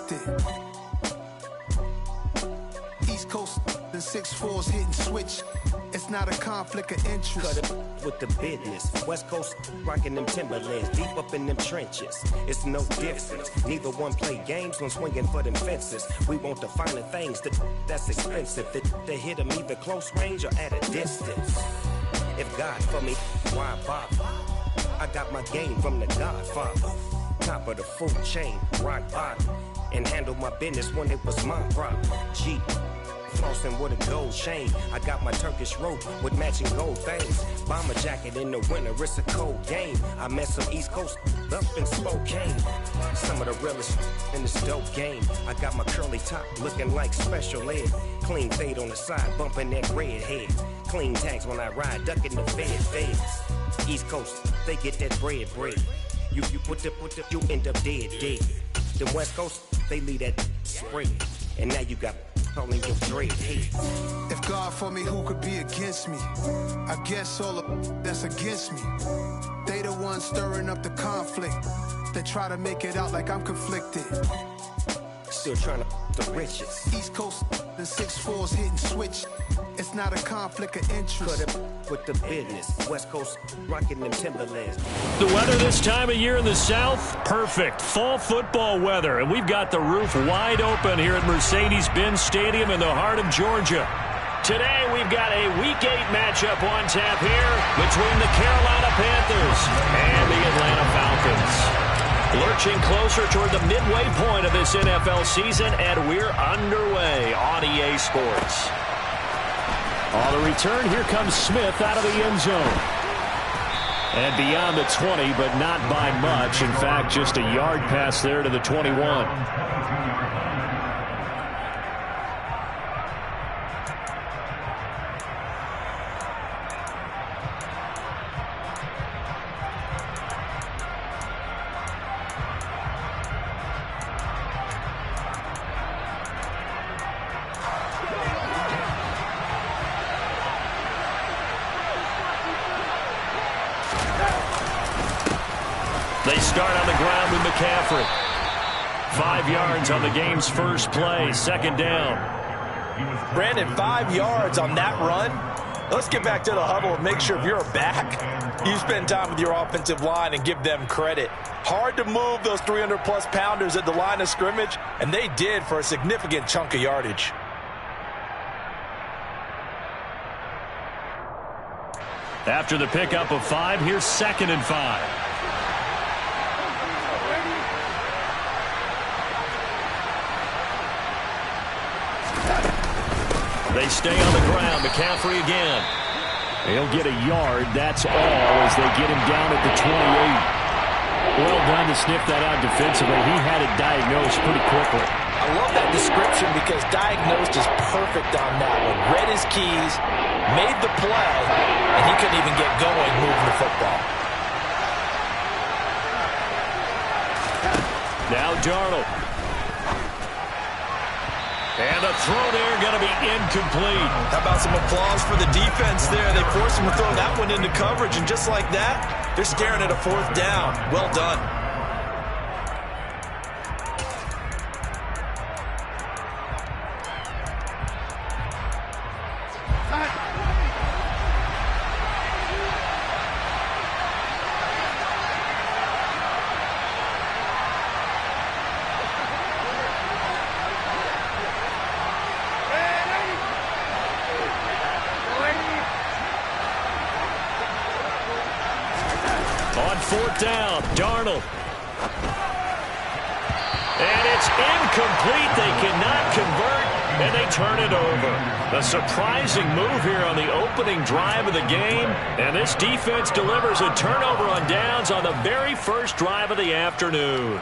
conflicted. East Coast, the 6'4s hitting switch. It's not a conflict of interest. Cut it with the business. West Coast rocking them Timberlands, deep up in them trenches. It's no difference. Neither one play games when swinging for them fences. We want the finer things that's expensive. They hit them either close range or at a distance. If God for me, why bother? I got my game from the Godfather. Top of the food chain, rock bottom. And handle my business when it was my problem. G. Flossing with a gold chain. I got my Turkish rope with matching gold things. Bomber jacket in the winter, it's a cold game. I met some East Coast up in Spokane. Some of the realest in this dope game. I got my curly top looking like special ed. Clean fade on the side, bumping that red head. Clean tags when I ride, ducking the feds. East Coast, they get that bread. You you end up dead. The West Coast, they leave that spread. And now you got only your dread head. If God for me, who could be against me? I guess all of that's against me. They the ones stirring up the conflict. They try to make it out like I'm conflicted. Still trying to the riches. East Coast, the 6'4s hitting switch. It's not a conflict of interest. Cut it with the business. West Coast rocking them Timberlands. The weather this time of year in the South, perfect. Fall football weather. And we've got the roof wide open here at Mercedes-Benz Stadium in the heart of Georgia. Today we've got a Week 8 matchup on tap here between the Carolina Panthers and the Atlanta Falcons. Lurching closer toward the midway point of this NFL season, and we're underway on EA Sports. On the return, here comes Smith out of the end zone. And beyond the 20, but not by much. In fact, just a yard pass there to the 21. They start on the ground with McCaffrey. 5 yards on the game's first play, second down. Brandon, 5 yards on that run. Let's get back to the huddle and make sure if you're back, you spend time with your offensive line and give them credit. Hard to move those 300-plus pounders at the line of scrimmage, and they did for a significant chunk of yardage. After the pickup of 5, here's 2nd and 5. They stay on the ground. McCaffrey again. He'll get a yard. That's all as they get him down at the 28. Well done to sniff that out defensively. He had it diagnosed pretty quickly. I love that description because diagnosed is perfect on that one. Read his keys, made the play, and he couldn't even get going moving the football. Now Darnold. And the throw there going to be incomplete. How about some applause for the defense there? They forced him to throw that one into coverage, and just like that, they're staring at a 4th down. Well done. On 4th down, Darnold. And it's incomplete. They cannot convert, and they turn it over. A surprising move here on the opening drive of the game, and this defense delivers a turnover on downs on the very first drive of the afternoon.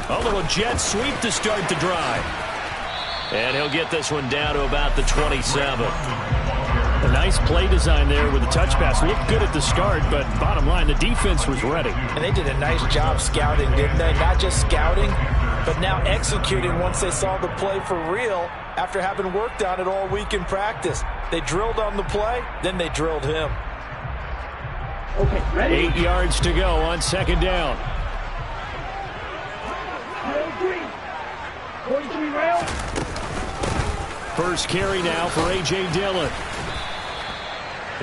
A little jet sweep to start the drive. And he'll get this one down to about the 27. Nice play design there with the touch pass. Looked good at the start, but bottom line, the defense was ready. And they did a nice job scouting, didn't they? Not just scouting, but now executing once they saw the play for real after having worked on it all week in practice. They drilled on the play, then they drilled him. Okay, ready? 8 yards to go on second down. 43 rail. First carry now for A.J. Dillon.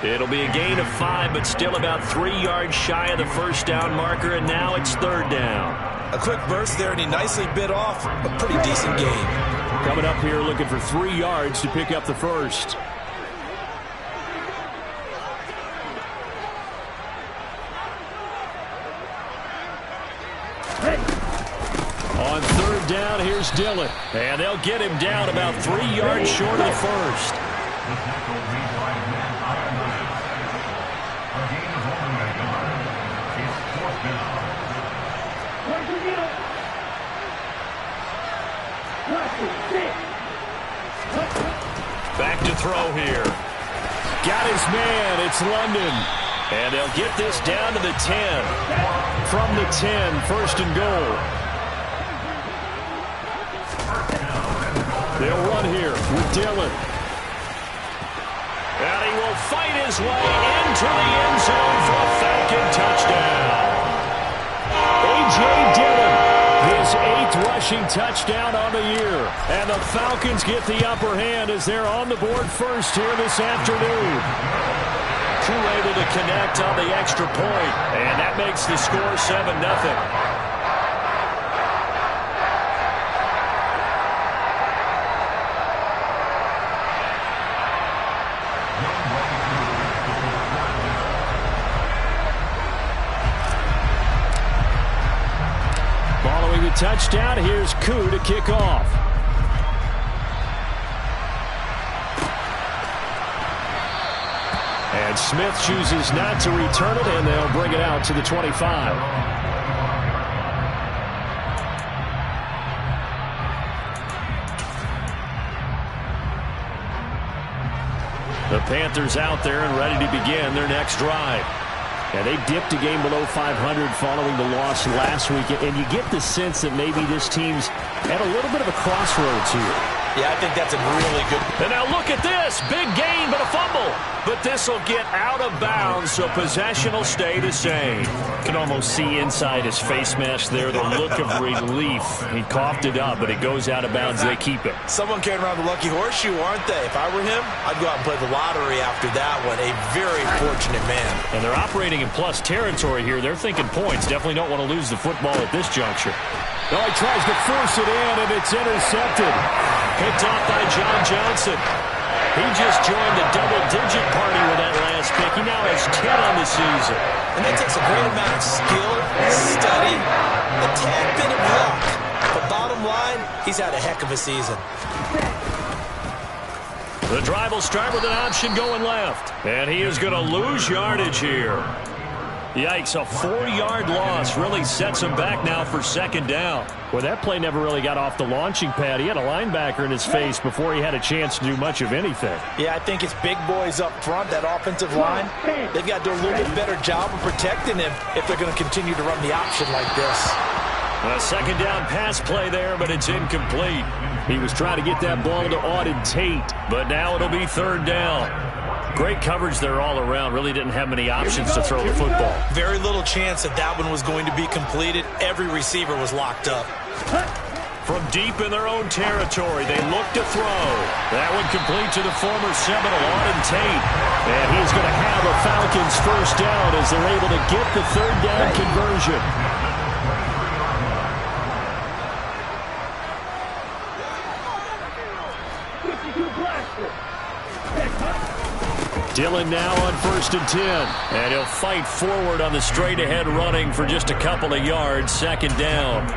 It'll be a gain of 5, but still about 3 yards shy of the first down marker, and now it's third down. A quick burst there, and he nicely bit off a pretty decent gain. Coming up here looking for 3 yards to pick up the first. On third down, here's Dillon. And they'll get him down about 3 yards short of the first. Back to throw here. Got his man. It's London. And they'll get this down to the 10. From the 10, first and goal. They'll run here with Dillon. And he will fight his way into the end zone for a Falcon touchdown. A.J. Dillon, his 8th rushing touchdown on the year. And the Falcons get the upper hand as they're on the board first here this afternoon. Crew able to connect on the extra point. And that makes the score 7-0. Touchdown. Here's Koo to kick off. And Smith chooses not to return it, and they'll bring it out to the 25. The Panthers out there and ready to begin their next drive. Yeah, they dipped a game below 500 following the loss last week, and you get the sense that maybe this team's at a little bit of a crossroads here. Yeah, I think that's a really good. And now look at this. Big gain, but a fumble. But this will get out of bounds, so possession will stay the same. You can almost see inside his face mask there the look of relief. He coughed it up, but it goes out of bounds. They keep it. Someone carrying around the lucky horseshoe, aren't they? If I were him, I'd go out and play the lottery after that one. A very fortunate man. And they're operating in plus territory here. They're thinking points. Definitely don't want to lose the football at this juncture. Oh, he tries to force it in, and it's intercepted. Picked off by John Johnson. He just joined the double-digit party with that last pick. He now has 10 on the season. And that takes a great amount of skill, study, a tad bit of luck. But bottom line, he's had a heck of a season. The drive will start with an option going left. And he is going to lose yardage here. Yikes, a 4-yard loss really sets him back now for second down. Well, that play never really got off the launching pad. He had a linebacker in his face before he had a chance to do much of anything. Yeah, I think it's big boys up front, that offensive line. They've got to do a little bit better job of protecting him if they're going to continue to run the option like this. A second down pass play there, but it's incomplete. He was trying to get that ball to Auden Tate, but now it'll be third down. Great coverage there all around. Really didn't have many options to throw the football. Very little chance that that one was going to be completed. Every receiver was locked up. From deep in their own territory, they look to throw. That one complete to the former Seminole, Auden Tate. And he's going to have a Falcons first down as they're able to get the third down conversion. Dillon now on 1st and 10. And he'll fight forward on the straight-ahead running for just a couple of yards. Second down.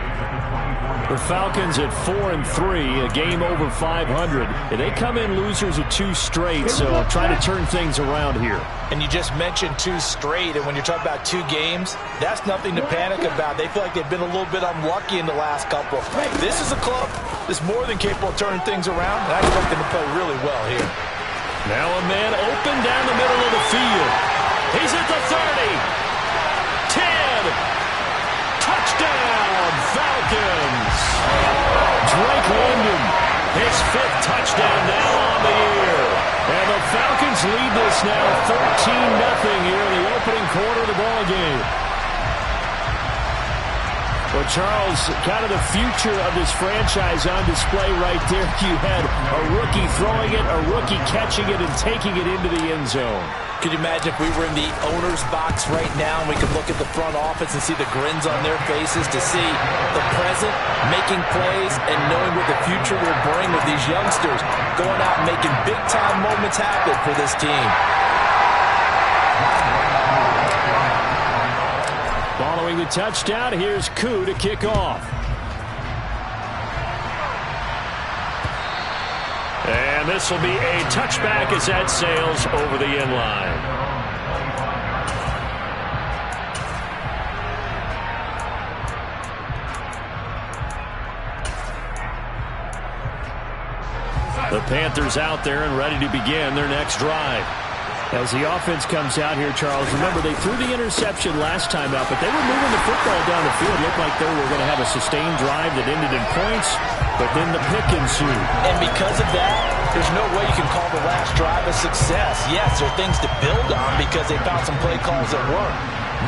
The Falcons at 4-3, a game over 500. And they come in losers of 2 straight, so trying to turn things around here. And you just mentioned 2 straight, and when you're talking about 2 games, that's nothing to panic about. They feel like they've been a little bit unlucky in the last couple. This is a club that's more than capable of turning things around, and I expect them to play really well here. Now a man open down the middle of the field. He's at the 30. 10. Touchdown, Falcons. Drake London, his 5th touchdown now on the year. And the Falcons lead this now 13-0 here in the opening quarter of the ball game. Well, Charles, kind of the future of this franchise on display right there. You had a rookie throwing it, a rookie catching it, and taking it into the end zone. Could you imagine if we were in the owner's box right now and we could look at the front office and see the grins on their faces, to see the present making plays and knowing what the future will bring with these youngsters going out and making big-time moments happen for this team. Following the touchdown, here's Koo to kick off. And this will be a touchback as that sails over the end line. The Panthers out there and ready to begin their next drive. As the offense comes out here, Charles, remember they threw the interception last time out, but they were moving the football down the field. Looked like they were going to have a sustained drive that ended in points, but then the pick ensued. And because of that, there's no way you can call the last drive a success. Yes, there are things to build on because they found some play calls that work.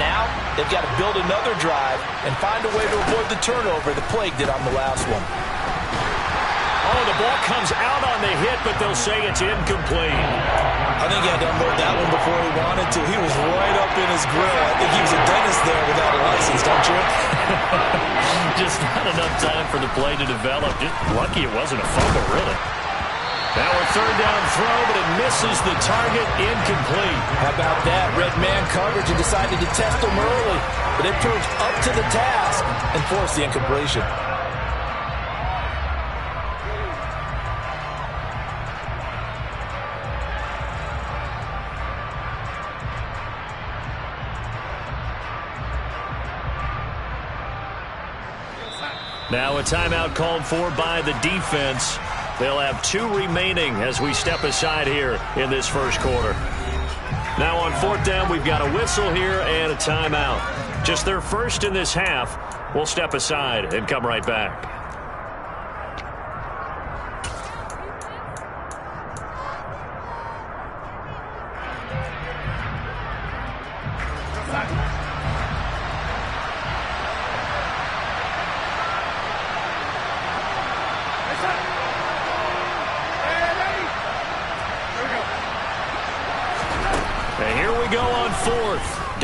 Now, they've got to build another drive and find a way to avoid the turnover that plagued it on the last one. Oh, the ball comes out on the hit, but they'll say it's incomplete. I think he had to unload that one before he wanted to. He was right up in his grill. I think he was a dentist there without a license, don't you? Just not enough time for the play to develop. Just lucky it wasn't a fumble, really. Now a third down throw, but it misses the target, incomplete. How about that? Red man coverage and decided to test him early. But it proved up to the task and forced the incompletion. Now a timeout called for by the defense. They'll have 2 remaining as we step aside here in this first quarter. Now on 4th down, we've got a whistle here and a timeout. Just their first in this half. We'll step aside and come right back.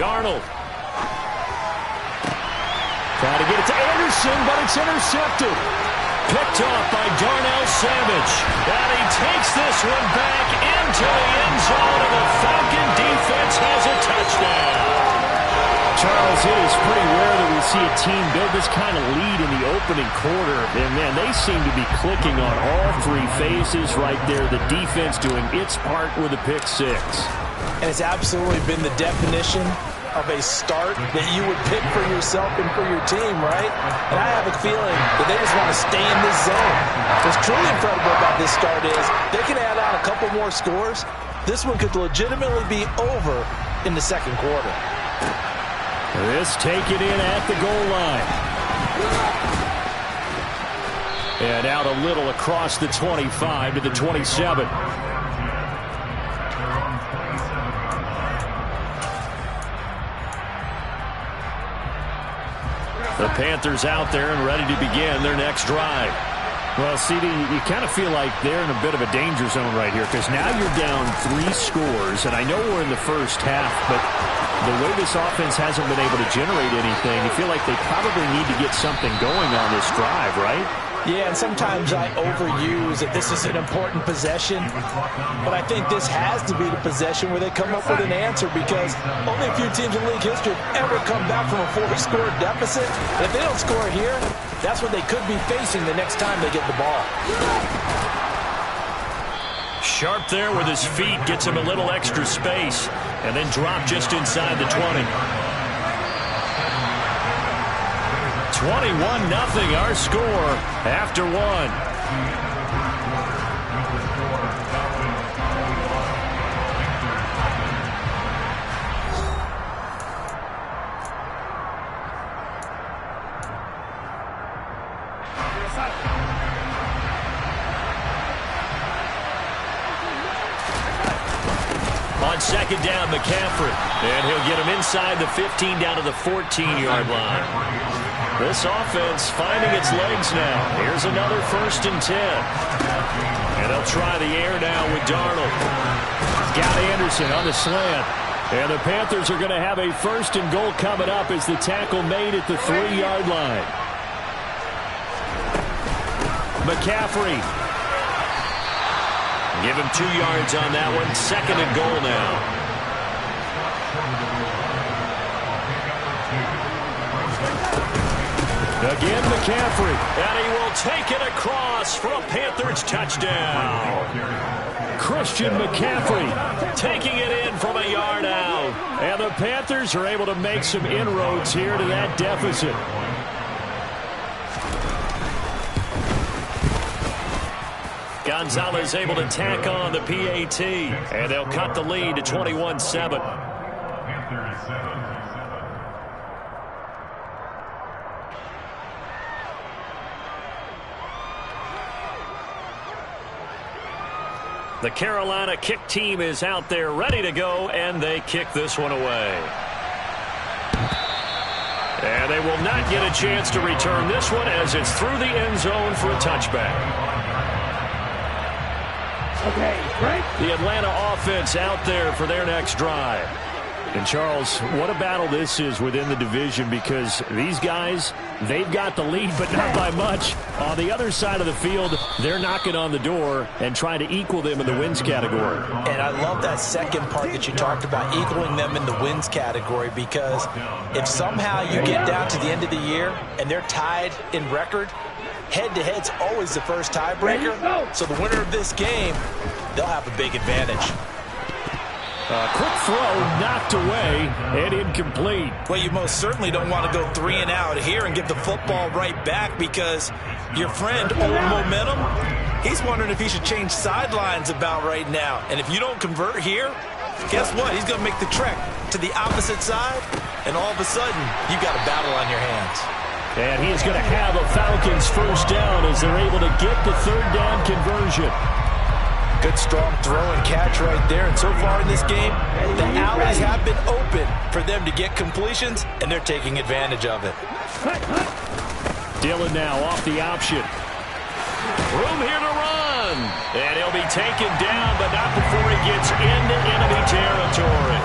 Darnold. Trying to get it to Anderson, but it's intercepted. Picked off by Darnell Savage. And he takes this one back into the end zone, and the Falcon defense has a touchdown. Charles, it is pretty rare that we see a team build this kind of lead in the opening quarter. And, man, they seem to be clicking on all 3 phases right there. The defense doing its part with a pick 6. And it's absolutely been the definition of a start that you would pick for yourself and for your team, right? And I have a feeling that they just want to stay in this zone. What's truly incredible about this start is they can add on a couple more scores. This one could legitimately be over in the second quarter. This taken in at the goal line. And out a little across the 25 to the 27. The Panthers out there and ready to begin their next drive. Well, CD, you kind of feel like they're in a bit of a danger zone right here because now you're down 3 scores, and I know we're in the first half, but the way this offense hasn't been able to generate anything, you feel like they probably need to get something going on this drive, right? Yeah, and sometimes I overuse that this is an important possession, but I think this has to be the possession where they come up with an answer because only a few teams in league history have ever come back from a 4-score deficit. And if they don't score here, that's what they could be facing the next time they get the ball. Sharp there with his feet, gets him a little extra space, and then drop just inside the 20. 21-0 our score after 1. on second down, McCaffrey. And he'll get him inside the 15 down to the 14-yard line. This offense finding its legs now. Here's another 1st and 10. And they'll try the air now with Darnold. Got Anderson on the slant. And the Panthers are going to have a 1st and goal coming up as the tackle made at the 3-yard line. McCaffrey. Give him 2 yards on that one. 2nd and goal now. Again, McCaffrey. And he will take it across for a Panthers touchdown. Christian McCaffrey taking it in from a yard out. And the Panthers are able to make some inroads here to that deficit. Gonzalez able to tack on the PAT. And they'll cut the lead to 21-7. The Carolina kick team is out there ready to go, and they kick this one away. And they will not get a chance to return this one as it's through the end zone for a touchback. Okay, right. The Atlanta offense out there for their next drive. And, Charles, what a battle this is within the division, because these guys, they've got the lead, but not by much. On the other side of the field, they're knocking on the door and trying to equal them in the wins category. And I love that second part that you talked about, equaling them in the wins category, because if somehow you get down to the end of the year and they're tied in record, head-to-head's always the first tiebreaker. So the winner of this game, they'll have a big advantage. Quick throw knocked away and incomplete. Well, you most certainly don't want to go 3 and out here and get the football right back, because your friend, Old Momentum, he's wondering if he should change sidelines about right now. And if you don't convert here, guess what? He's going to make the trek to the opposite side, and all of a sudden, you've got a battle on your hands. And he's going to have a Falcons 1st down as they're able to get the 3rd down conversion. Good strong throw and catch right there. And so far in this game, the alleys have been open for them to get completions, and they're taking advantage of it. Dillon now off the option. Room here to run. And he'll be taken down, but not before he gets into enemy territory.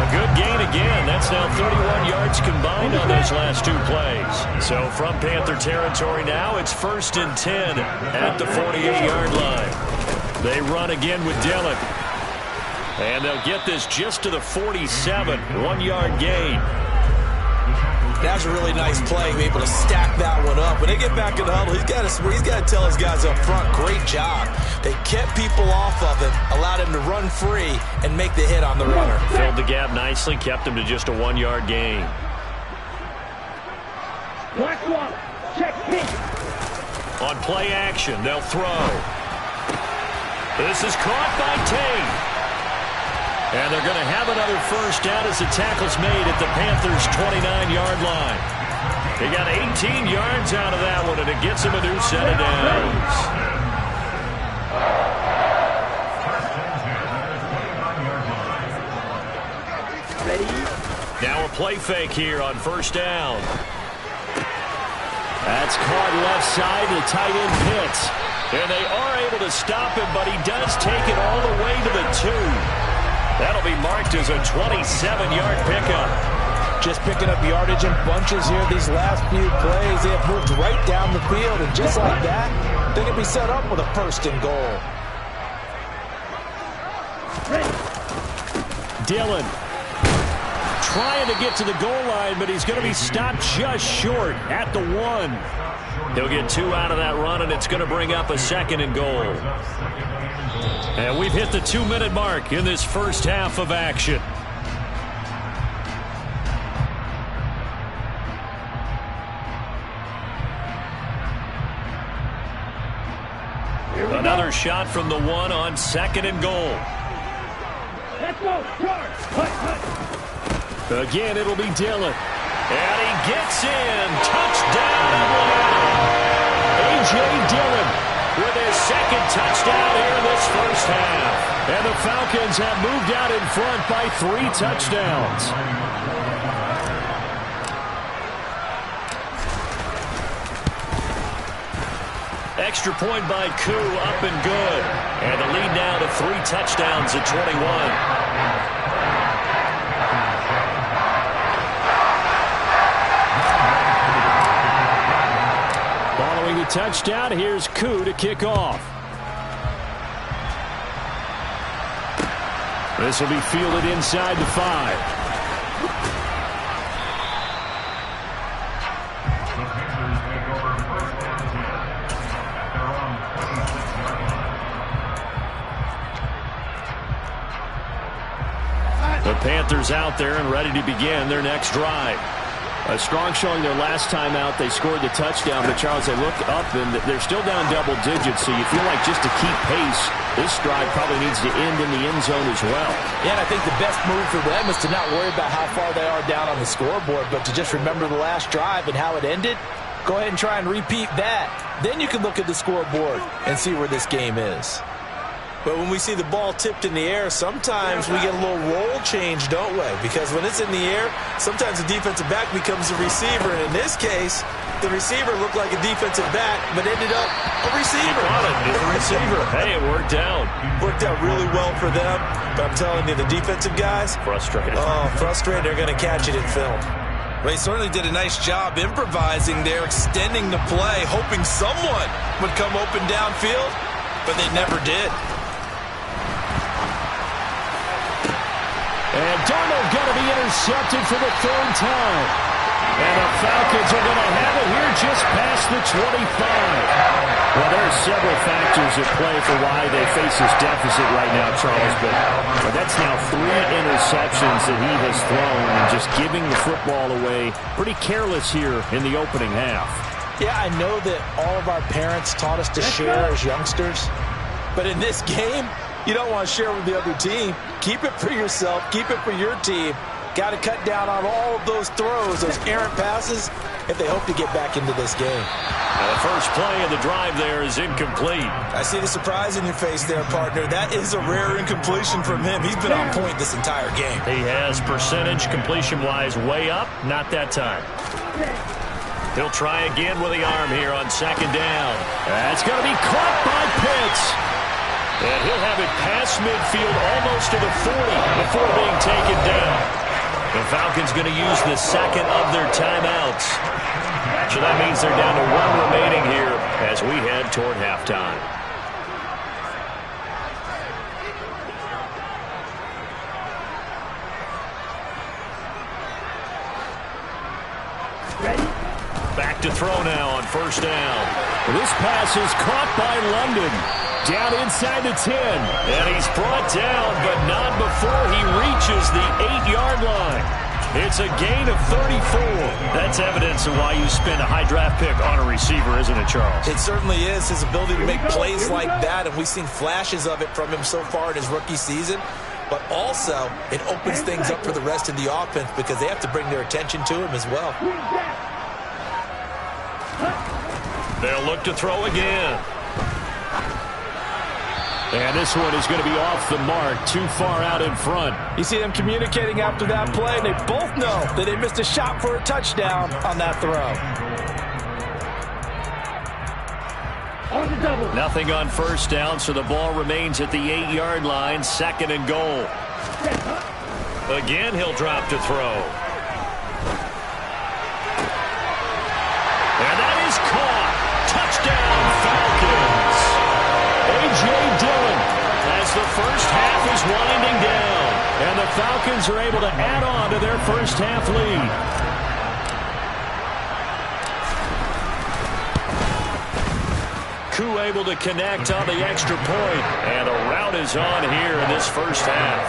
A good gain again. That's now 31 yards combined on those last 2 plays. So from Panther territory now, it's 1st and 10 at the 48-yard line. They run again with Dillon. And they'll get this just to the 47, 1-yard gain. That's a really nice play, able to stack that one up. When they get back in the huddle, he's got to tell his guys up front, great job. They kept people off of him, allowed him to run free, and make the hit on the runner. Filled the gap nicely, kept him to just a 1-yard gain. On play action, they'll throw. This is caught by Tate. And they're going to have another 1st down as the tackle's made at the Panthers' 29-yard line. They got 18 yards out of that one, and it gets them a new set of downs. Now a play fake here on 1st down. That's caught left side to tight end Pitts. And they are able to stop him, but he does take it all the way to the 2. That'll be marked as a 27-yard pickup. Just picking up yardage in bunches here these last few plays. They have moved right down the field, and just like that, they can be set up with a 1st and goal. Dillon trying to get to the goal line, but he's going to be stopped just short at the 1. He'll get 2 out of that run, and it's going to bring up a 2nd and goal. And we've hit the 2-minute mark in this first half of action. Another shot from the 1 on 2nd and goal. Let's go, again, it'll be Dillon. And he gets in. Touchdown, Atlanta. A.J. Dillon with his second touchdown here in this first half. And the Falcons have moved out in front by 3 touchdowns. Extra point by Koo, up and good. And the lead now to 3 touchdowns at 21. Following the touchdown, here's Koo to kick off. This will be fielded inside the 5. The Panthers out there and ready to begin their next drive. A strong showing their last time out. They scored the touchdown, but Charles, they look up and they're still down double digits, so you feel like just to keep pace, this drive probably needs to end in the end zone as well. Yeah, and I think the best move for them is to not worry about how far they are down on the scoreboard, but to just remember the last drive and how it ended. Go ahead and try and repeat that. Then you can look at the scoreboard and see where this game is. But when we see the ball tipped in the air, sometimes we get a little role change, don't we? Because when it's in the air, sometimes the defensive back becomes a receiver. And in this case, the receiver looked like a defensive back, but ended up a receiver. You got it. It's a receiver. Hey, it worked out. Worked out really well for them. But I'm telling you, the defensive guys, frustrated. Oh, frustrated. They're going to catch it in film. Well, he certainly did a nice job improvising there, extending the play, hoping someone would come open downfield, but they never did. And Darnold going to be intercepted for the 3rd time. And the Falcons are going to have it here just past the 25. Well, there are several factors at play for why they face this deficit right now, Charles. But that's now 3 interceptions that he has thrown and just giving the football away. Pretty careless here in the opening half. Yeah, I know that all of our parents taught us to share as youngsters. But in this game, you don't want to share with the other team. Keep it for yourself. Keep it for your team. Got to cut down on all of those throws, those errant passes, if they hope to get back into this game. Now the first play of the drive there is incomplete. I see the surprise in your face there, partner. That is a rare incompletion from him. He's been on point this entire game. He has percentage completion-wise way up. Not that time. He'll try again with the arm here on 2nd down. That's going to be caught by Pitts. And he'll have it past midfield almost to the 40 before being taken down. The Falcons going to use the 2nd of their timeouts. So that means they're down to 1 remaining here as we head toward halftime. Back to throw now on 1st down. This pass is caught by London. Down inside the 10. And he's brought down, but not before he reaches the 8-yard line. It's a gain of 34. That's evidence of why you spend a high draft pick on a receiver, isn't it, Charles? It certainly is. His ability to make plays like that, and we've seen flashes of it from him so far in his rookie season. But also, it opens things up for the rest of the offense because they have to bring their attention to him as well. They'll look to throw again. And this one is going to be off the mark, too far out in front. You see them communicating after that play, and they both know that they missed a shot for a touchdown on that throw. Nothing on 1st down, so the ball remains at the 8-yard line, 2nd and goal. Again, he'll drop to throw. And that is caught. Touchdown, Falcons. A.J. Dillon as the first half is winding down. And the Falcons are able to add on to their first half lead. Koo able to connect on the extra point. And the route is on here in this first half.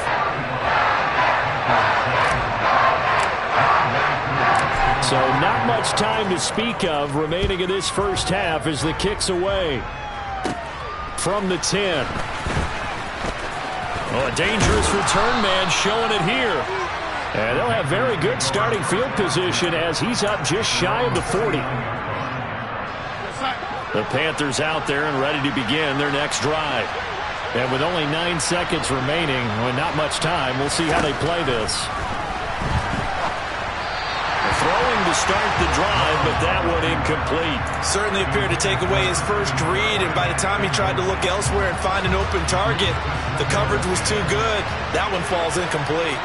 So not much time to speak of remaining in this first half as the kick's away from the 10. Oh, a dangerous return man showing it here. And they'll have very good starting field position as he's up just shy of the 40. The Panthers out there and ready to begin their next drive. And with only 9 seconds remaining, with not much time, we'll see how they play this. Throwing to start the drive, but that one incomplete. Certainly appeared to take away his first read, and by the time he tried to look elsewhere and find an open target, the coverage was too good. That one falls incomplete.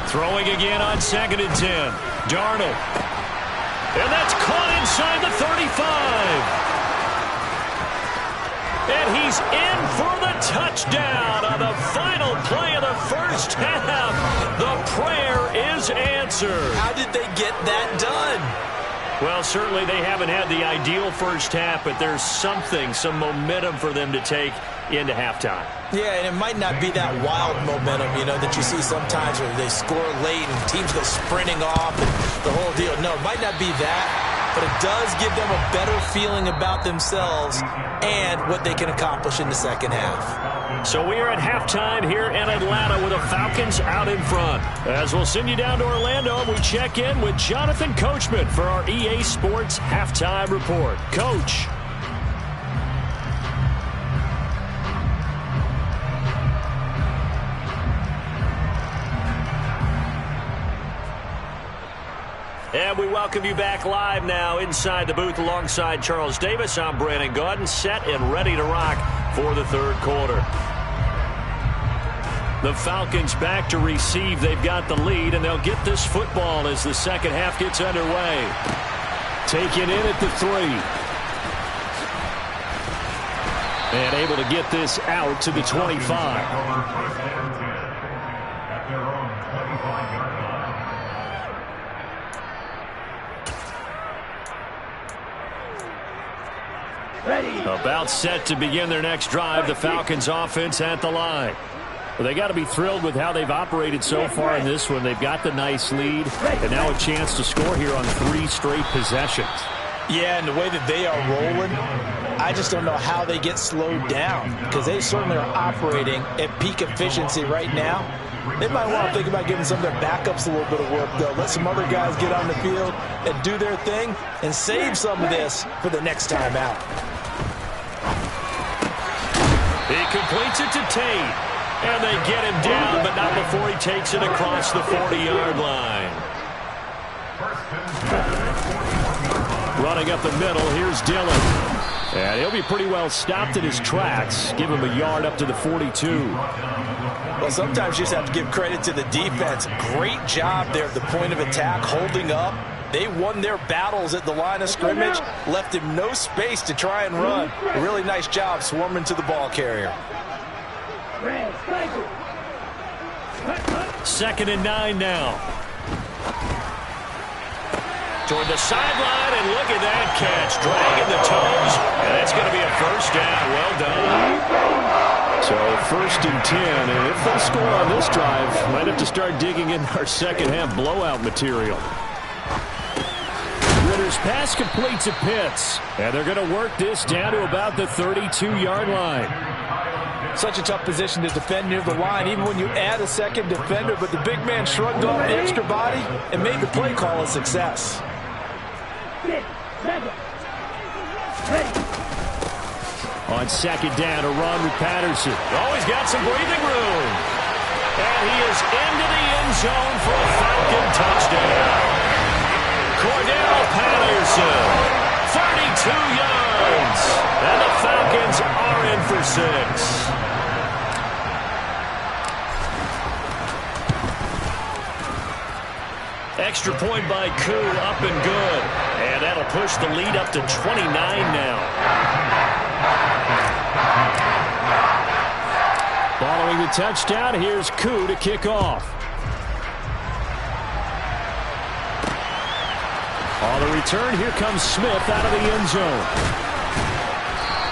Throwing again on 2nd and 10. Darnold. And that's caught inside the 35. And he's in for the touchdown on the final play of the first half. The prayer is answered. How did they get that done? Well, certainly they haven't had the ideal first half, but there's some momentum for them to take into halftime. Yeah, and it might not be that wild momentum, that you see sometimes where they score late and teams go sprinting off and the whole deal. No, it might not be that, but it does give them a better feeling about themselves and what they can accomplish in the second half. So we are at halftime here in Atlanta with the Falcons out in front. As we'll send you down to Orlando, we check in with Jonathan Coachman for our EA Sports Halftime Report. Coach. And we welcome you back live now inside the booth alongside Charles Davis. I'm Brandon Gaudin, set and ready to rock for the third quarter. The Falcons back to receive. They've got the lead, and they'll get this football as the second half gets underway. Taken in at the 3. And able to get this out to the 25. About set to begin their next drive. The Falcons offense at the line. Well, they got to be thrilled with how they've operated so far in this one. They've got the nice lead, and now a chance to score here on 3 straight possessions. Yeah, and the way that they are rolling, I just don't know how they get slowed down, because they certainly are operating at peak efficiency right now. They might want to think about giving some of their backups a little bit of work, though. Let some other guys get on the field and do their thing and save some of this for the next time out. He completes it to Tate, and they get him down, but not before he takes it across the 40-yard line. Running up the middle, here's Dillon. And he'll be pretty well stopped in his tracks. Give him a yard up to the 42. Well, sometimes you just have to give credit to the defense. Great job there at the point of attack, holding up. They won their battles at the line of scrimmage, left him no space to try and run. A really nice job swarming to the ball carrier. 2nd and 9 now. Toward the sideline, and look at that catch. Dragging the toes, and that's going to be a first down. Well done. So 1st and 10, and if they score on this drive, might have to start digging in our second half blowout material. Ritter's pass completes at Pitts, and they're going to work this down to about the 32-yard line. Such a tough position to defend near the line, even when you add a second defender, but the big man shrugged off the extra body and made the play call a success. On 2nd down, a run with Patterson. Oh, he's got some breathing room. And he is into the end zone for a Falcon touchdown. Cordell Patterson, 32 yards. And the Falcons are in for 6. Extra point by Koo, up and good. And that'll push the lead up to 29 now. Following the touchdown, here's Koo to kick off. On the return, here comes Smith out of the end zone.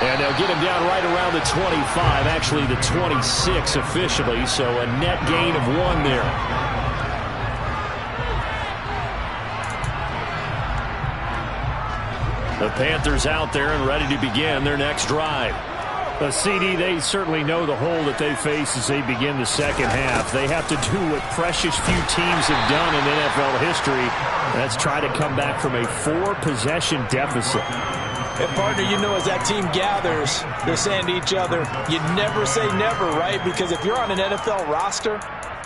And they'll get him down right around the 25, actually the 26 officially, so a net gain of 1 there. The Panthers out there and ready to begin their next drive. CD, they certainly know the hole that they face as they begin the second half. They have to do what precious few teams have done in NFL history. That's try to come back from a 4-possession deficit. And, partner, you know, as that team gathers, they're saying to each other, you never say never, right? Because if you're on an NFL roster,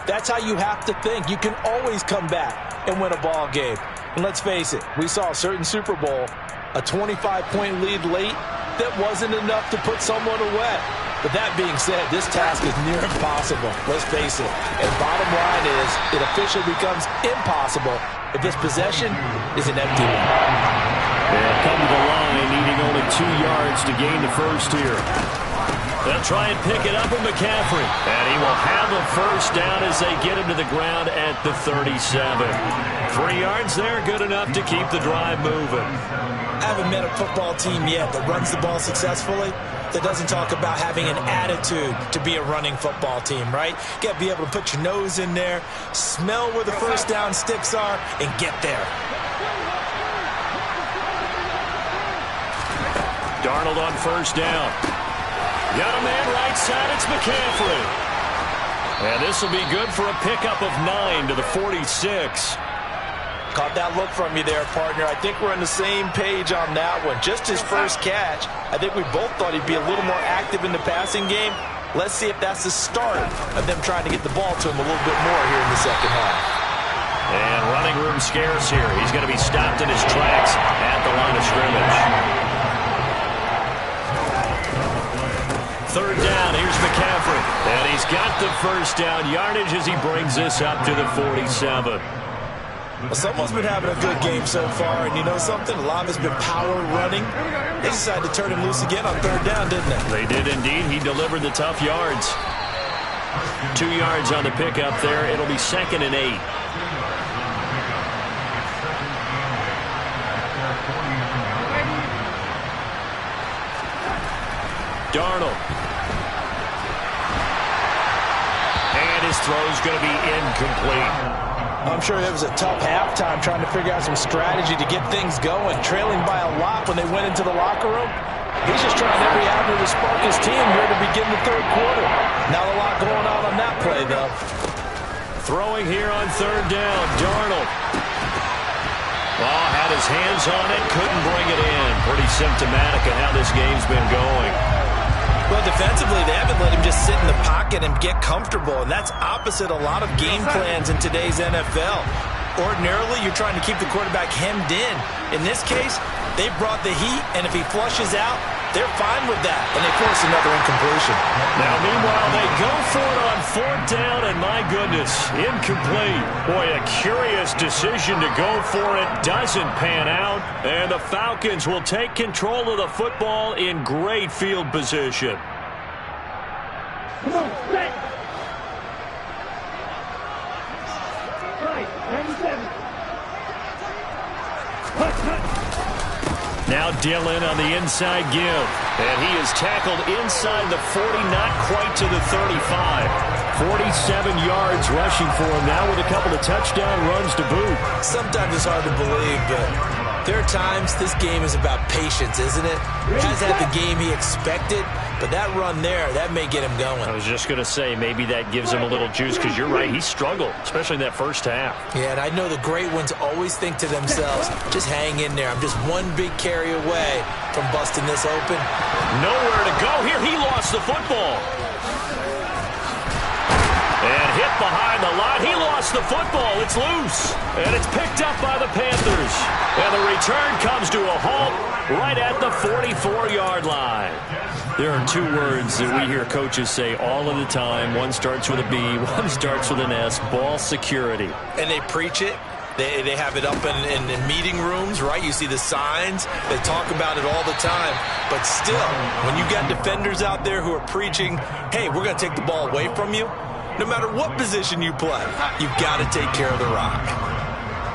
that's how you have to think. You can always come back and win a ball game. And let's face it, we saw a certain Super Bowl, a 25-point lead late, that wasn't enough to put someone away. But that being said, this task is near impossible. Let's face it. And bottom line is, it officially becomes impossible if this possession is an empty one. They'll come to the line, needing only 2 yards to gain the first here. They'll try and pick it up with McCaffrey. And he will have a first down as they get him to the ground at the 37. 3 yards there, good enough to keep the drive moving. I haven't met a football team yet that runs the ball successfully that doesn't talk about having an attitude to be a running football team, right? You got to be able to put your nose in there, smell where the first down sticks are, and get there. Darnold on first down. Got a man right side, it's McCaffrey. And this will be good for a pickup of 9 to the 46. Caught that look from you there, partner. I think we're on the same page on that one. Just his first catch. I think we both thought he'd be a little more active in the passing game. Let's see if that's the start of them trying to get the ball to him a little bit more here in the second half. And running room scarce here. He's going to be stopped in his tracks at the line of scrimmage. Third down, here's McCaffrey. And he's got the first down yardage as he brings this up to the 47. Well, someone's been having a good game so far, and you know something? A lot of it's been power running. They decided to turn him loose again on third down, didn't they? They did indeed. He delivered the tough yards. 2 yards on the pickup there. It'll be 2nd and 8. Darnold. And his throw's going to be incomplete. I'm sure it was a tough halftime trying to figure out some strategy to get things going. Trailing by a lot when they went into the locker room. He's just trying every avenue to spark his team here to begin the third quarter. Not a lot going on that play, though. Throwing here on third down, Darnold. Oh, had his hands on it, couldn't bring it in. Pretty symptomatic of how this game's been going. Well, defensively, they haven't let him just sit in the pocket and get comfortable, and that's opposite a lot of game plans in today's NFL. Ordinarily, you're trying to keep the quarterback hemmed in. In this case, they brought the heat, and if he flushes out, they're fine with that, and they force another incompletion. Now, meanwhile, they go for it on fourth down, and my goodness, incomplete. Boy, a curious decision to go for it doesn't pan out, and the Falcons will take control of the football in great field position. Come on, set. Right, 97. Now Dillon on the inside give. And he is tackled inside the 40, not quite to the 35. 47 yards rushing for him now with a couple of touchdown runs to boot. Sometimes it's hard to believe, but there are times this game is about patience, isn't it? Has had the game he expected, but that run there, that may get him going. I was just going to say, maybe that gives him a little juice, because you're right, he struggled, especially in that first half. Yeah, and I know the great ones always think to themselves, just hang in there. I'm just one big carry away from busting this open. Nowhere to go here. He lost the football. And hit behind the line. He lost the football. It's loose. And it's picked up by the Panthers. And the return comes to a halt right at the 44-yard line. There are two words that we hear coaches say all of the time. One starts with a B, one starts with an S, ball security. And they preach it. They have it up in meeting rooms, right? You see the signs. They talk about it all the time. But still, when you got defenders out there who are preaching, hey, we're going to take the ball away from you, no matter what position you play, you've got to take care of the rock.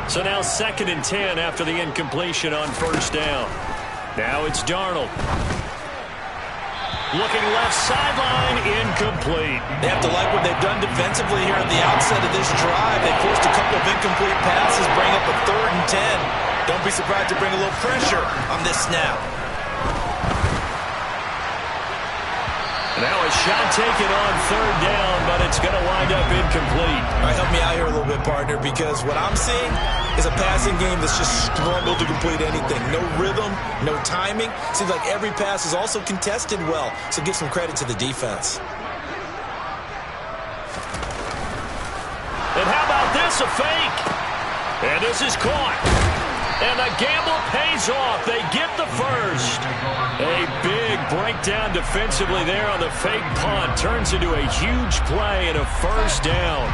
So now 2nd and 10 after the incompletion on first down. Now it's Darnold. Looking left sideline, incomplete. They have to like what they've done defensively here at the outset of this drive. They forced a couple of incomplete passes, bring up a 3rd and 10. Don't be surprised to bring a little pressure on this snap. Now a shot taken on third down, but it's going to wind up incomplete. All right, help me out here a little bit, partner, because what I'm seeing is a passing game that's just struggled to complete anything. No rhythm, no timing. Seems like every pass is also contested well, so give some credit to the defense. And how about this, a fake? And this is caught. And the gamble pays off. They get the first. A big breakdown defensively there on the fake punt. Turns into a huge play and a first down.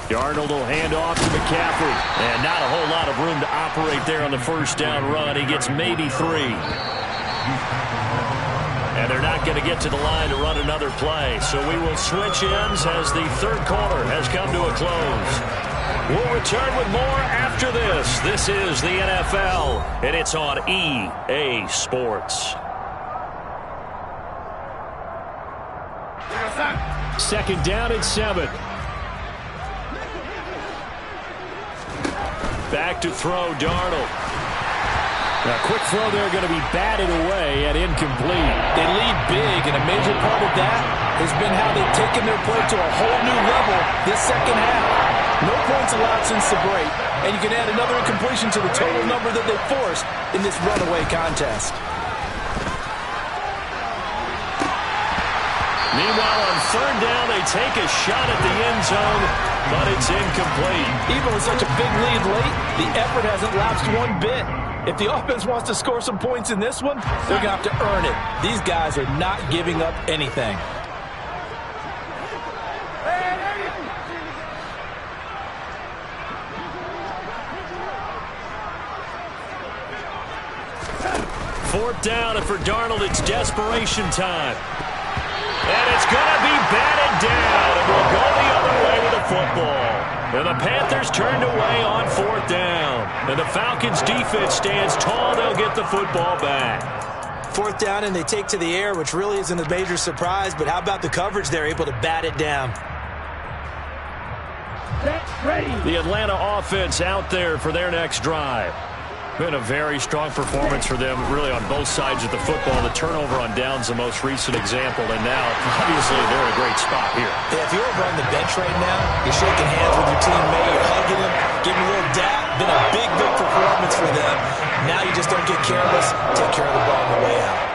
Darnold will hand off to McCaffrey. And not a whole lot of room to operate there on the first down run. He gets maybe 3. And they're not going to get to the line to run another play. So we will switch ends as the third quarter has come to a close. We'll return with more after this. This is the NFL, and it's on EA Sports. Second down and 7. Back to throw, Darnold. A quick throw there going to be batted away and incomplete. They lead big, and a major part of that has been how they've taken their play to a whole new level this second half. No points allowed since the break, and you can add another incompletion to the total number that they forced in this runaway contest. Meanwhile, on third down, they take a shot at the end zone, but it's incomplete. Even with such a big lead late, the effort hasn't lapsed one bit. If the offense wants to score some points in this one, they're going to have to earn it. These guys are not giving up anything. Fourth down, and for Darnold, it's desperation time. And it's going to be batted down, and we'll go the other way with the football. And the Panthers turned away on fourth down. And the Falcons' defense stands tall. They'll get the football back. Fourth down, and they take to the air, which really isn't a major surprise. But how about the coverage? They're able to bat it down. The Atlanta offense out there for their next drive. Been a very strong performance for them, really, on both sides of the football. The turnover on downs, the most recent example, and now, obviously, they're in a great spot here. Yeah, if you're over on the bench right now, you're shaking hands with your teammate, you're hugging him, giving a little dap. Been a big performance for them. Now you just don't get careless. Take care of the ball on the way out.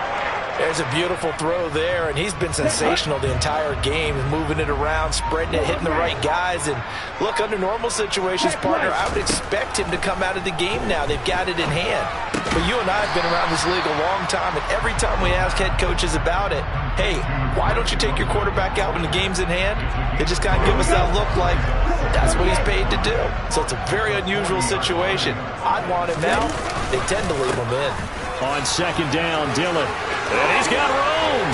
There's a beautiful throw there, and he's been sensational the entire game, moving it around, spreading it, hitting the right guys. And look, under normal situations, partner, I would expect him to come out of the game now. They've got it in hand. But you and I have been around this league a long time, and every time we ask head coaches about it, hey, why don't you take your quarterback out when the game's in hand? They just kind of give us that look like that's what he's paid to do. So it's a very unusual situation. I'd want him out. They tend to leave him in. On second down, Dillon. And he's got room.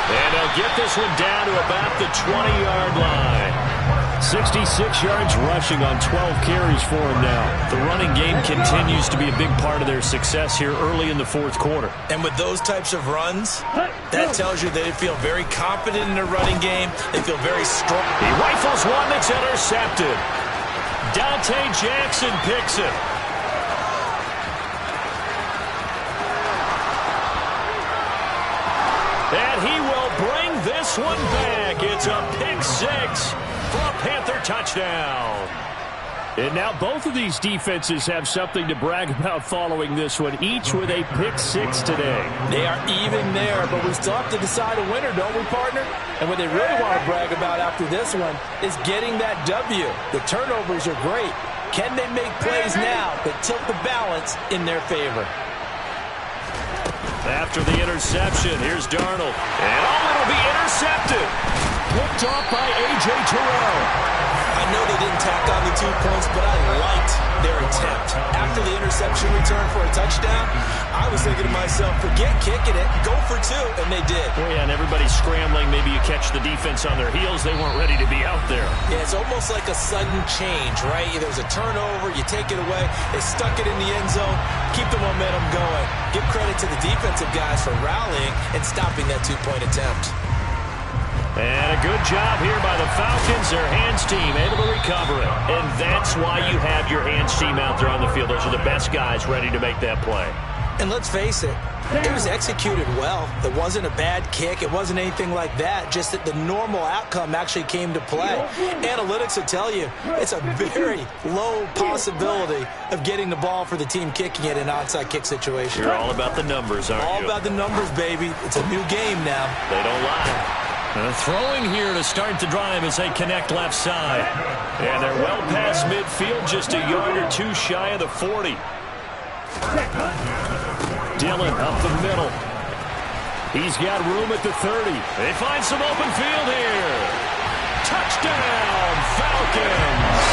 And they'll get this one down to about the 20-yard line. 66 yards rushing on 12 carries for him now. The running game continues to be a big part of their success here early in the fourth quarter. And with those types of runs, that tells you they feel very confident in their running game. They feel very strong. He rifles one that's intercepted. Dante Jackson picks it. And he will bring this one back. It's a pick six for a Panther touchdown. And now both of these defenses have something to brag about following this one, each with a pick six today. They are even there, but we still have to decide a winner, don't we, partner? And what they really want to brag about after this one is getting that W. The turnovers are great. Can they make plays now that tilt the balance in their favor? After the interception, here's Darnold. And it'll be intercepted. Picked off by A.J. Terrell. I know they didn't tack on the 2 points, but I liked their attempt. After the interception return for a touchdown, I was thinking to myself, forget kicking it, go for 2, and they did. Oh, yeah, and everybody's scrambling. Maybe you catch the defense on their heels. They weren't ready to be out there. Yeah, it's almost like a sudden change, right? There's a turnover, you take it away, they stuck it in the end zone, keep the momentum going. Give credit to the defensive guys for rallying and stopping that 2-point attempt. And a good job here by the Falcons. Their hands team able to recover it. And that's why you have your hands team out there on the field. Those are the best guys ready to make that play. And let's face it, it was executed well. It wasn't a bad kick. It wasn't anything like that. Just that the normal outcome actually came to play. Analytics will tell you it's a very low possibility of getting the ball for the team kicking it in an onside kick situation. You're all about the numbers, aren't you? All about the numbers, baby. It's a new game now. They don't lie. Throwing here to start the drive as they connect left side. And they're well past midfield, just a yard or two shy of the 40. Dillon up the middle. He's got room at the 30. They find some open field here. Touchdown, Falcons!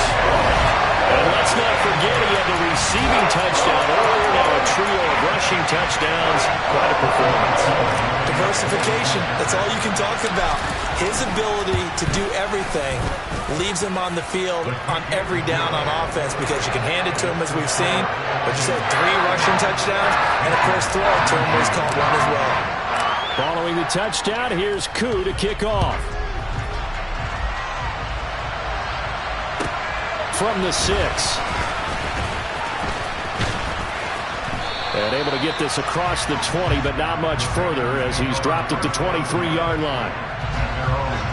And let's not forget he had the receiving touchdown earlier. Now a trio of rushing touchdowns. Quite a performance. Diversification, that's all you can talk about. His ability to do everything leaves him on the field on every down on offense because you can hand it to him as we've seen. But you said 3 rushing touchdowns, and of course throwing to him was caught one as well. Following the touchdown, here's Koo to kick off. From the 6. And able to get this across the 20, but not much further as he's dropped it to 23-yard line.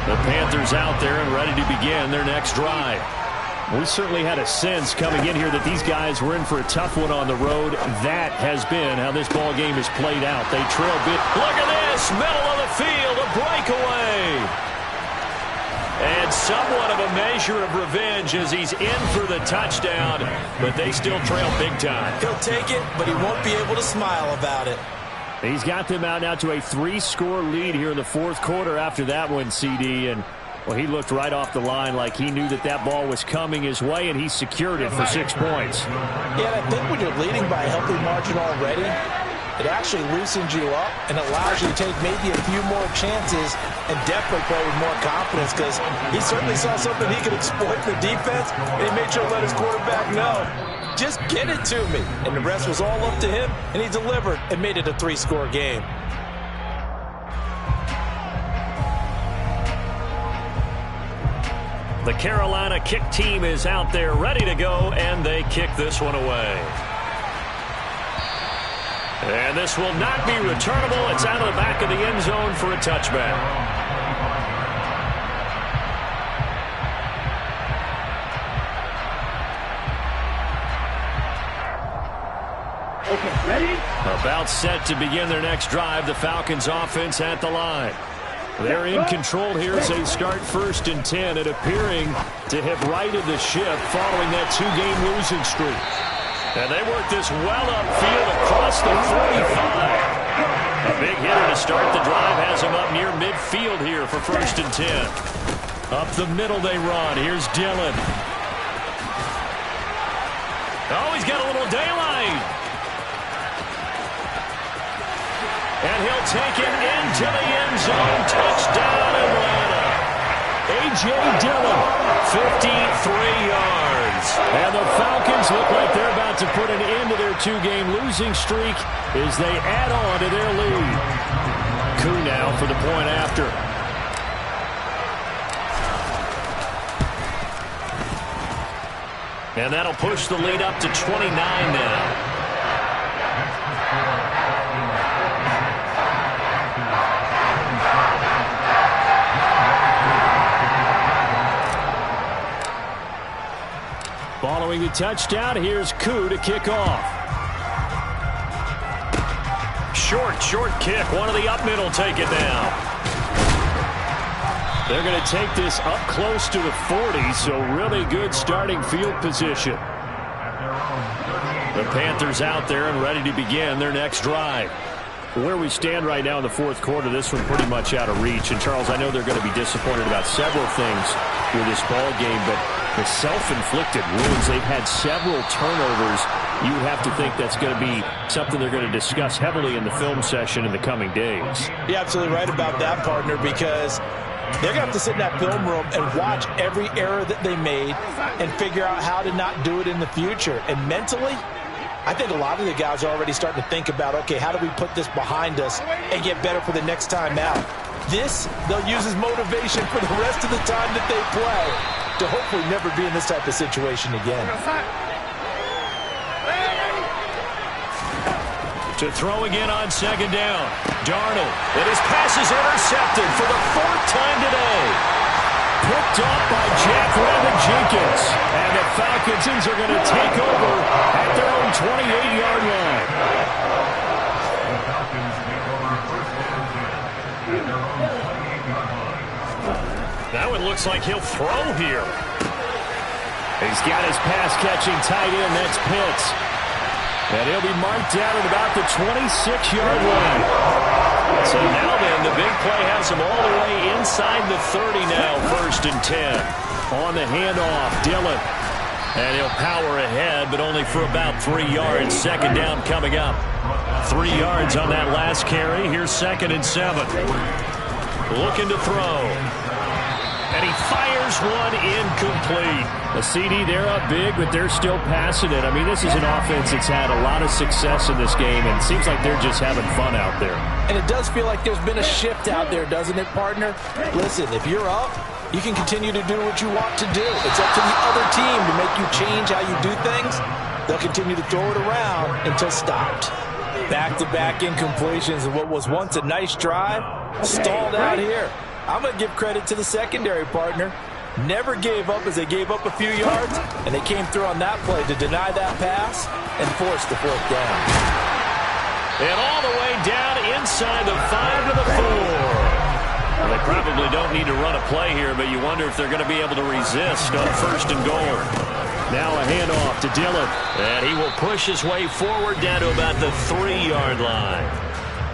The Panthers out there and ready to begin their next drive. We certainly had a sense coming in here that these guys were in for a tough one on the road. That has been how this ball game has played out. They trail bit. Look at this, middle of the field, a breakaway. And somewhat of a measure of revenge as he's in for the touchdown, but they still trail big time. He'll take it, but he won't be able to smile about it. He's got them out now to a 3-score lead here in the fourth quarter after that one, CD. And, well, he looked right off the line like he knew that that ball was coming his way, and he secured it for 6 points. Yeah, and I think when you're leading by a healthy margin already, it actually loosens you up and allows you to take maybe a few more chances and definitely play with more confidence because he certainly saw something he could exploit in the defense, and he made sure to let his quarterback know, just get it to me. And the rest was all up to him, and he delivered and made it a 3-score game. The Carolina kick team is out there ready to go, and they kick this one away. And this will not be returnable. It's out of the back of the end zone for a touchback. Okay, ready? About set to begin their next drive. The Falcons offense at the line. They're in control here as they start 1st and 10 and appearing to have righted the ship following that 2-game losing streak. And they work this well upfield across the 45. A big hitter to start the drive has him up near midfield here for 1st and 10. Up the middle they run. Here's Dillon. Oh, he's got a little daylight. And he'll take it into the end zone. Touchdown, Atlanta. A.J. Dillon, 53 yards. And the Falcons look like they're about to put an end to their 2-game losing streak as they add on to their lead. Koo now for the point after. And that'll push the lead up to 29 now. Following the touchdown, here's Koo to kick off. Short kick. One of the up middle take it now. They're going to take this up close to the 40, so really good starting field position. The Panthers out there and ready to begin their next drive. Where we stand right now in the fourth quarter, this one pretty much out of reach. And, Charles, I know they're going to be disappointed about several things with this ball game, but the self-inflicted wounds, they've had several turnovers. You would have to think that's going to be something they're going to discuss heavily in the film session in the coming days. You're absolutely right about that, partner, because they're going to have to sit in that film room and watch every error that they made and figure out how to not do it in the future. And mentally, I think a lot of the guys are already starting to think about, okay, how do we put this behind us and get better for the next time out? This, they'll use as motivation for the rest of the time that they play to hopefully never be in this type of situation again. To throw again on second down. Darnold, and his pass is intercepted for the 4th time today. Picked off by Jack Rabbit-Jenkins. And the Falcons are going to take over at their own 28-yard line. That one looks like he'll throw here. He's got his pass-catching tight end. That's Pitts. And he'll be marked down at about the 26-yard line. So now then, the big play has him all the way inside the 30 now, 1st and 10. On the handoff, Dillon. And he'll power ahead, but only for about 3 yards. 2nd down coming up. 3 yards on that last carry. Here's 2nd and 7. Looking to throw. And he fires one incomplete. A CD, they're up big, but they're still passing it. I mean, this is an offense that's had a lot of success in this game, and it seems like they're just having fun out there. And it does feel like there's been a shift out there, doesn't it, partner? Listen, if you're up, you can continue to do what you want to do. It's up to the other team to make you change how you do things. They'll continue to throw it around until stopped. Back-to-back incompletions of what was once a nice drive, stalled out here. I'm going to give credit to the secondary, partner. Never gave up as they gave up a few yards, and they came through on that play to deny that pass and force the 4th down. And all the way down inside the 5 to the 4. Well, they probably don't need to run a play here, but you wonder if they're going to be able to resist on 1st and goal. Now a handoff to Dillon, and he will push his way forward down to about the 3-yard line.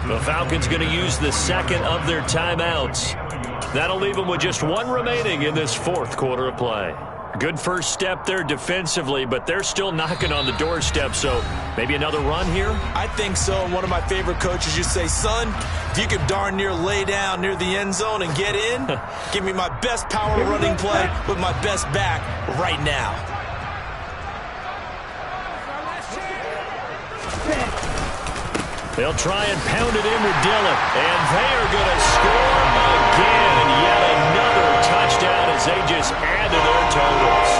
The Falcons going to use the 2nd of their timeouts. That'll leave them with just 1 remaining in this 4th quarter of play. Good first step there defensively, but they're still knocking on the doorstep, so maybe another run here? I think so, and one of my favorite coaches used to say, son, if you could darn near lay down near the end zone and get in, give me my best power running play with my best back right now. They'll try and pound it in with Dillon, and they are going to score again. Yet another touchdown as they just add to their totals.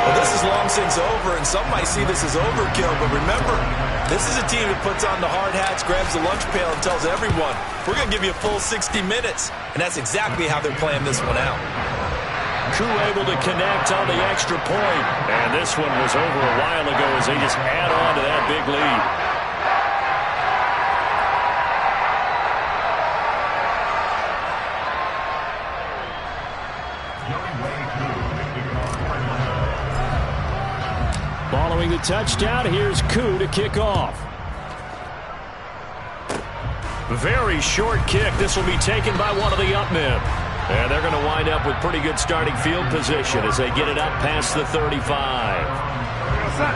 Well, this is long since over, and some might see this as overkill, but remember, this is a team that puts on the hard hats, grabs the lunch pail, and tells everyone, we're going to give you a full 60 minutes, and that's exactly how they're playing this one out. Koo able to connect on the extra point, and this one was over a while ago as they just add on to that big lead. Following the touchdown, here's Koo to kick off. Very short kick. This will be taken by one of the up men. And they're going to wind up with pretty good starting field position as they get it up past the 35.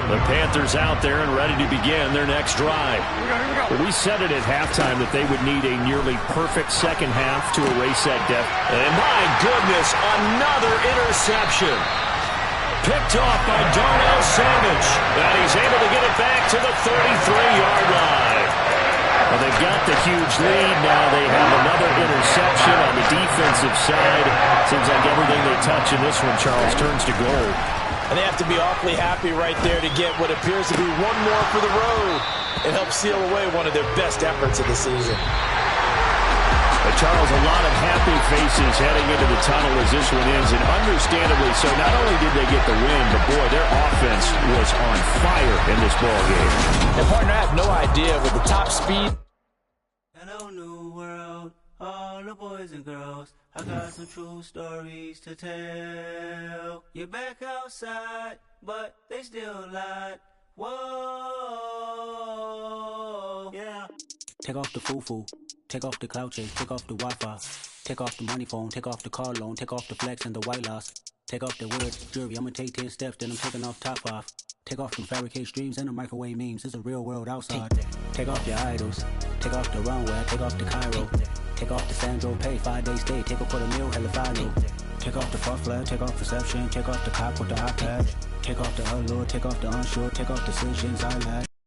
The Panthers out there and ready to begin their next drive. We said it at halftime that they would need a nearly perfect second half to erase that deficit. And my goodness, another interception. Picked off by Darnell Savage. And he's able to get it back to the 33-yard line. Well, they've got the huge lead. Now they have another interception on the defensive side. Seems like everything they touch in this one, Charles, turns to gold. And they have to be awfully happy right there to get what appears to be one more for the road. It helps seal away one of their best efforts of the season. But Charles, a lot of happy faces heading into the tunnel as this one ends, and understandably so. Not only did they get the win, but boy, their offense was on fire in this ball game. And partner, I have no idea with the top speed. Hello, new world, all the boys and girls. I got some true stories to tell. You're back outside, but they still lied. Whoa, yeah. Take off the foo-foo, take off the cloud chase, take off the Wi-Fi, take off the money phone, take off the car loan, take off the flex and the white loss, take off the weird jewelry, I'ma take 10 steps, then I'm taking off top 5. Take off them fabricated streams and the microwave memes, it's a real world outside. Take off your idols, take off the runway, take off the Cairo, take off the Sandro Pay, 5-day stay, take off for the meal, hella final. Take off the fuck flag, take off perception, take off the cop with the iPad, take off the allure, take off the unsure, take off decisions I lack.